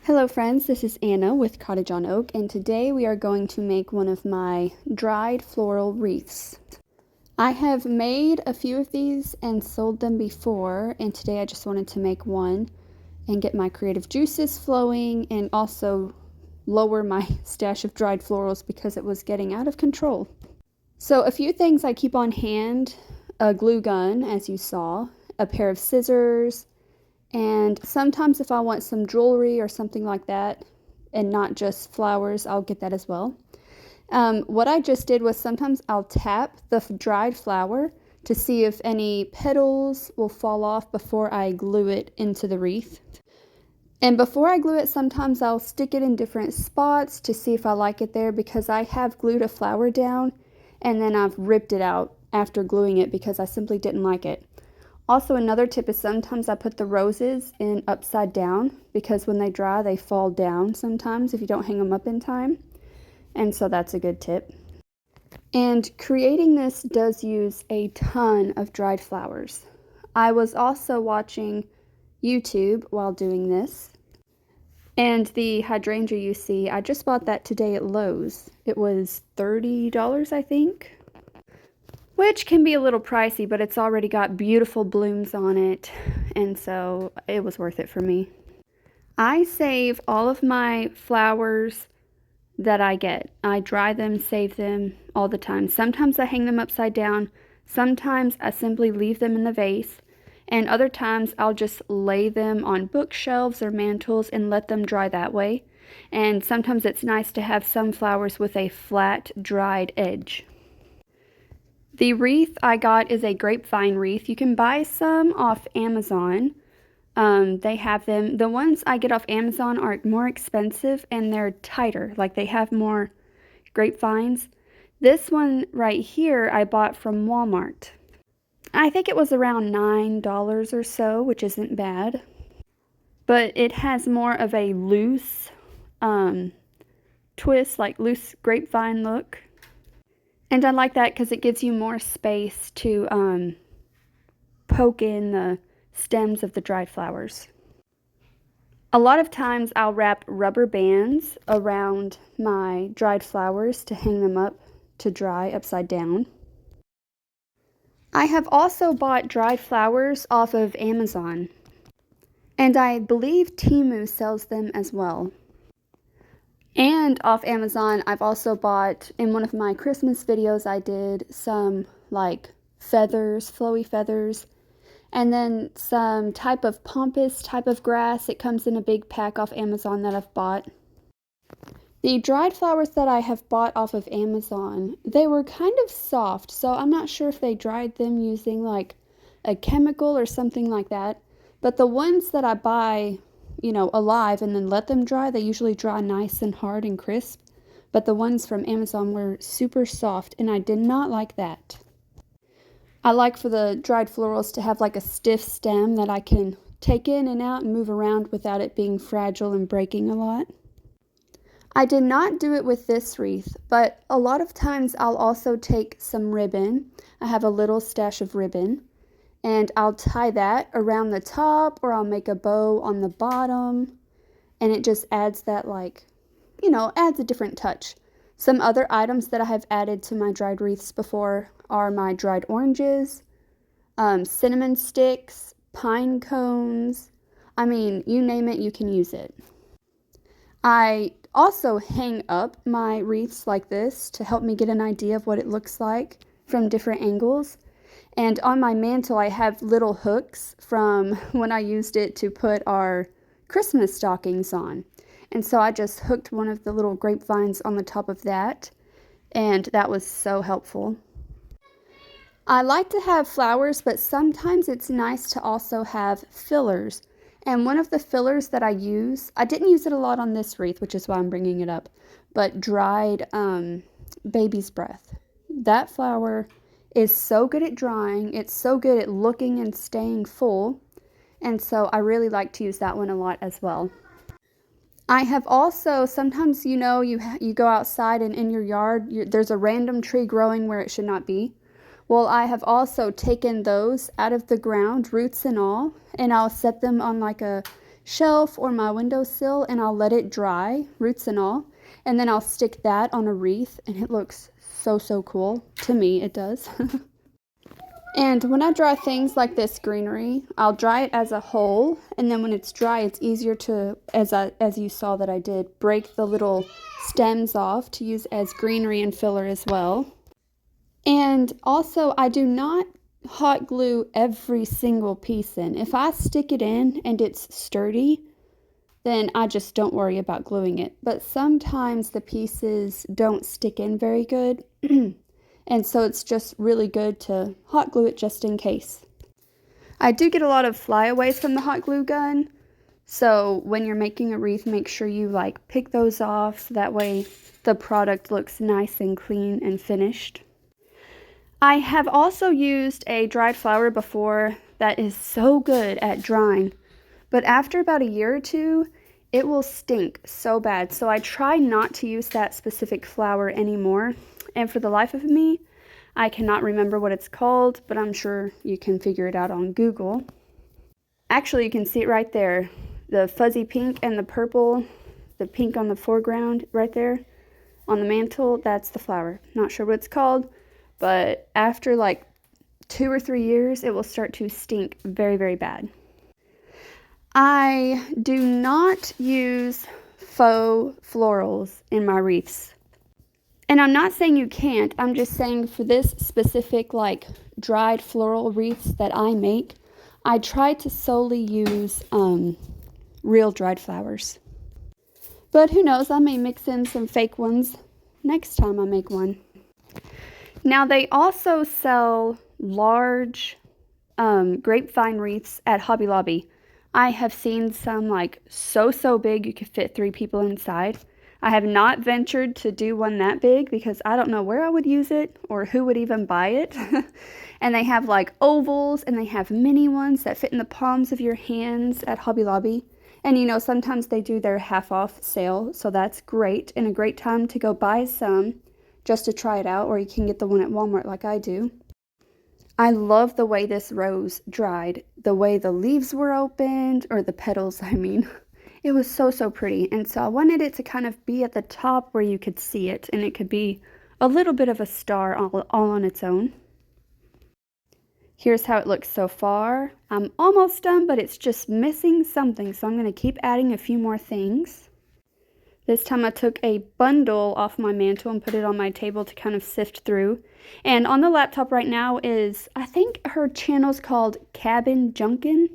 Hello friends, this is Anna with Cottage on Oak, and today we are going to make one of my dried floral wreaths. I have made a few of these and sold them before, and today I just wanted to make one and get my creative juices flowing and also lower my stash of dried florals because it was getting out of control. So a few things I keep on hand: a glue gun, as you saw, a pair of scissors, and sometimes if I want some jewelry or something like that, and not just flowers, I'll get that as well. What I just did was sometimes I'll tap the dried flower to see if any petals will fall off before I glue it into the wreath. And before I glue it, sometimes I'll stick it in different spots to see if I like it there, because I have glued a flower down and then I've ripped it out after gluing it because I simply didn't like it. Also, another tip is sometimes I put the roses in upside down because when they dry, they fall down sometimes if you don't hang them up in time. And so that's a good tip. And creating this does use a ton of dried flowers. I was also watching YouTube while doing this. And the hydrangea you see, I just bought that today at Lowe's. It was $30, I think. Which can be a little pricey, but it's already got beautiful blooms on it, and so it was worth it for me. I save all of my flowers that I get. I dry them, save them all the time. Sometimes I hang them upside down. Sometimes I simply leave them in the vase. And other times I'll just lay them on bookshelves or mantles and let them dry that way. And sometimes it's nice to have some flowers with a flat, dried edge. The wreath I got is a grapevine wreath. You can buy some off Amazon. They have them. The ones I get off Amazon are more expensive and they're tighter. Like they have more grapevines. This one right here I bought from Walmart. I think it was around $9 or so, which isn't bad. But it has more of a loose twist, like loose grapevine look. And I like that because it gives you more space to poke in the stems of the dried flowers. A lot of times I'll wrap rubber bands around my dried flowers to hang them up to dry upside down. I have also bought dried flowers off of Amazon, and I believe Temu sells them as well. And off Amazon, I've also bought, in one of my Christmas videos I did, some like feathers, flowy feathers, and then some type of pampas type of grass. It comes in a big pack off Amazon that I've bought. The dried flowers that I have bought off of Amazon, they were kind of soft, so I'm not sure if they dried them using like a chemical or something like that. But the ones that I buy, alive and then let them dry, they usually dry nice and hard and crisp. But the ones from Amazon were super soft, and I did not like that. I like for the dried florals to have like a stiff stem that I can take in and out and move around without it being fragile and breaking a lot. I did not do it with this wreath, but a lot of times I'll also take some ribbon. I have a little stash of ribbon, and I'll tie that around the top, or I'll make a bow on the bottom, and it just adds that adds a different touch. Some other items that I have added to my dried wreaths before are my dried oranges, cinnamon sticks, pine cones. I mean, you name it, you can use it. I also hang up my wreaths like this to help me get an idea of what it looks like from different angles. And on my mantle, I have little hooks from when I used it to put our Christmas stockings on. And so I just hooked one of the little grapevines on the top of that, and that was so helpful. I like to have flowers, but sometimes it's nice to also have fillers. And one of the fillers that I didn't use it a lot on this wreath, which is why I'm bringing it up, but dried baby's breath. That flower is so good at drying. It's so good at looking and staying full. And so I really like to use that one a lot as well. I have also, sometimes, you go outside and in your yard, there's a random tree growing where it should not be. Well, I have also taken those out of the ground, roots and all, and I'll set them on like a shelf or my windowsill, and I'll let it dry, roots and all, and then I'll stick that on a wreath, and it looks so cool. To me, it does. And when I dry things like this greenery, I'll dry it as a whole, and then when it's dry, it's easier to, as you saw that I did, break the little stems off to use as greenery and filler as well. And also, I do not hot glue every single piece in. If I stick it in and it's sturdy, then I just don't worry about gluing it. But sometimes the pieces don't stick in very good. And so it's just really good to hot glue it just in case. I do get a lot of flyaways from the hot glue gun. So when you're making a wreath, make sure you like pick those off. That way the product looks nice and clean and finished. I have also used a dried flower before that is so good at drying. But after about a year or two, it will stink so bad. So I try not to use that specific flower anymore. And for the life of me, I cannot remember what it's called, but I'm sure you can figure it out on Google. Actually, you can see it right there. The fuzzy pink and the purple, the pink on the foreground right there on the mantle, that's the flower. Not sure what it's called, but after like 2 or 3 years, it will start to stink very bad. I do not use faux florals in my wreaths. And I'm not saying you can't, I'm just saying for this specific like dried floral wreaths that I make, I try to solely use real dried flowers. But who knows, I may mix in some fake ones next time I make one. Now they also sell large grapevine wreaths at Hobby Lobby. I have seen some like so big you could fit 3 people inside. I have not ventured to do one that big because I don't know where I would use it or who would even buy it. And they have like ovals and they have mini ones that fit in the palms of your hands at Hobby Lobby. And you know, sometimes they do their half off sale, so that's great and a great time to go buy some just to try it out, or you can get the one at Walmart like I do. I love the way this rose dried, the way the leaves were opened, or the petals, I mean. It was so pretty, and so I wanted it to kind of be at the top where you could see it, and it could be a little bit of a star all on its own. Here's how it looks so far. I'm almost done, but it's just missing something, so I'm going to keep adding a few more things. This time I took a bundle off my mantle and put it on my table to kind of sift through. And on the laptop right now is, I think her channel's called Cabin Junkin'.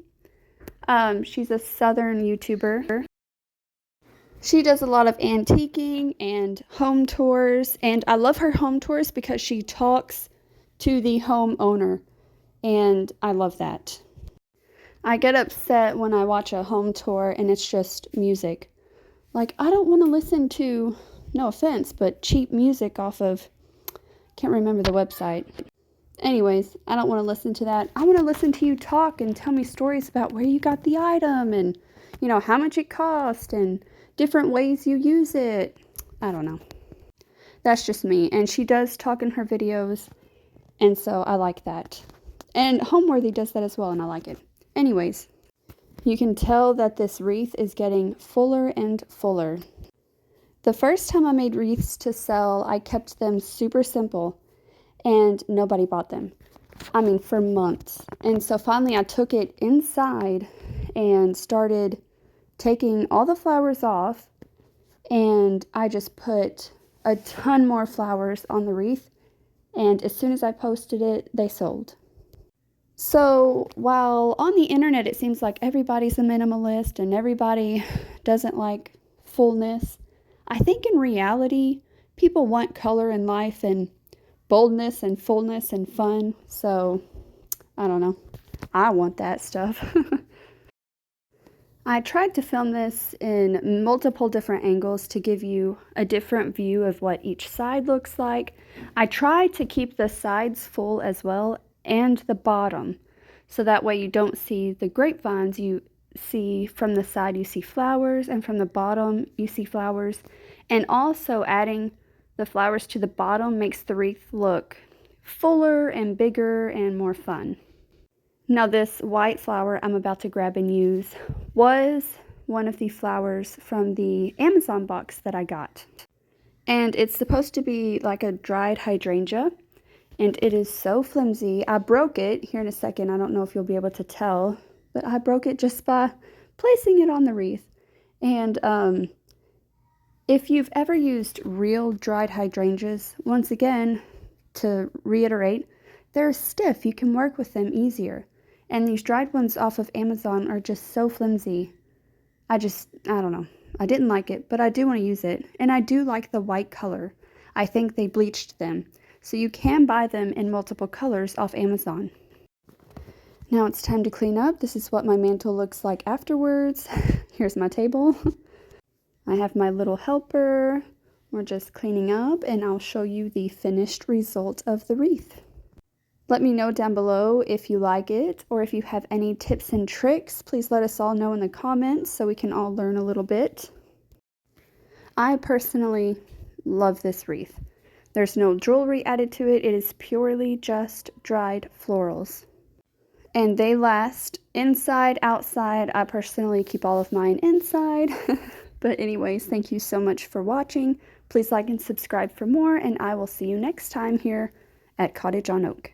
She's a southern YouTuber. She does a lot of antiquing and home tours, and I love her home tours because she talks to the homeowner, and I love that. I get upset when I watch a home tour and it's just music. Like, I don't want to listen to, no offense, but cheap music off of, can't remember the website. Anyways, I don't want to listen to that. I want to listen to you talk and tell me stories about where you got the item and, you know, how much it cost and different ways you use it. I don't know. That's just me. And she does talk in her videos, and so I like that. And Homeworthy does that as well, and I like it. Anyways, you can tell that this wreath is getting fuller and fuller. The first time I made wreaths to sell, I kept them super simple. And nobody bought them. I mean, for months. And so finally I took it inside and started taking all the flowers off, and I just put a ton more flowers on the wreath, and as soon as I posted it, they sold. So while on the internet it seems like everybody's a minimalist and everybody doesn't like fullness, I think in reality people want color in life and boldness and fullness and fun. So I don't know, I want that stuff. I tried to film this in multiple different angles to give you a different view of what each side looks like. I tried to keep the sides full as well, and the bottom, so that way you don't see the grapevines. You see from the side you see flowers, and from the bottom you see flowers. And also adding the flowers to the bottom makes the wreath look fuller and bigger and more fun. Now this white flower I'm about to grab and use was one of the flowers from the Amazon box that I got. And it's supposed to be like a dried hydrangea, and it is so flimsy. I broke it here in a second. I don't know if you'll be able to tell, but I broke it just by placing it on the wreath. And if you've ever used real dried hydrangeas, once again, to reiterate, they're stiff. You can work with them easier. And these dried ones off of Amazon are just so flimsy. I don't know. I didn't like it, but I do want to use it. And I do like the white color. I think they bleached them. So you can buy them in multiple colors off Amazon. Now it's time to clean up. This is what my mantle looks like afterwards. Here's my table. I have my little helper. We're just cleaning up, and I'll show you the finished result of the wreath. Let me know down below if you like it, or if you have any tips and tricks. Please let us all know in the comments so we can all learn a little bit. I personally love this wreath. There's no jewelry added to it. It is purely just dried florals. And they last inside, outside. I personally keep all of mine inside. But anyways, thank you so much for watching. Please like and subscribe for more, and I will see you next time here at Cottage on Oak.